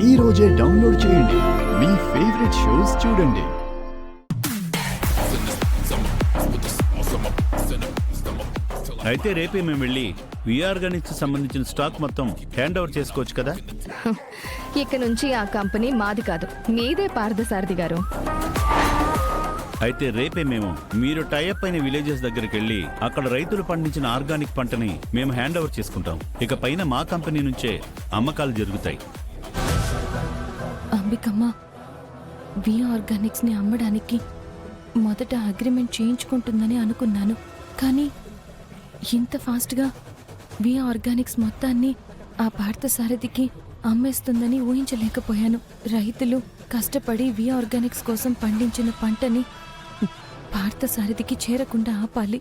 ఈ రోజే డౌన్లోడ్ చేయండి. మీ ఫేవరెట్ షోస్ చూడండి. అయితే రేపే మేము వెళ్ళి విఆర్గానిక్స్ సంబంధించిన స్టాక్ మొత్తం హ్యాండ్ ఓవర్ చేసుకోవచ్చు కదా? ఇక నుంచి ఆ కంపెనీ మాది కాదు, మీదే పార్థసారథి గారు. అయితే రేపే మేము మీరు టైఅప్ అయిన విలేజెస్ దగ్గరికి వెళ్ళి అక్కడ రైతులు పండించిన ఆర్గానిక్ పంటని మేము హ్యాండ్ ఓవర్ చేసుకుంటాం. ఇక పైన మా కంపెనీ నుంచే అమ్మకాలు జరుగుతాయి. అంబికమ్మ, వి ఆర్గానిక్స్ ని అమ్మడానికి మొదట అగ్రిమెంట్ చేయించుకుంటుందని అనుకున్నాను. కానీ ఇంత ఫాస్ట్గా వి ఆర్గానిక్స్ మొత్తాన్ని ఆ పార్థసారథికి అమ్మేస్తుందని ఊహించలేకపోయాను. రైతులు కష్టపడి వి ఆర్గానిక్స్ కోసం పండించిన పంటని పార్థసారథికి చేరకుండా ఆపాలి.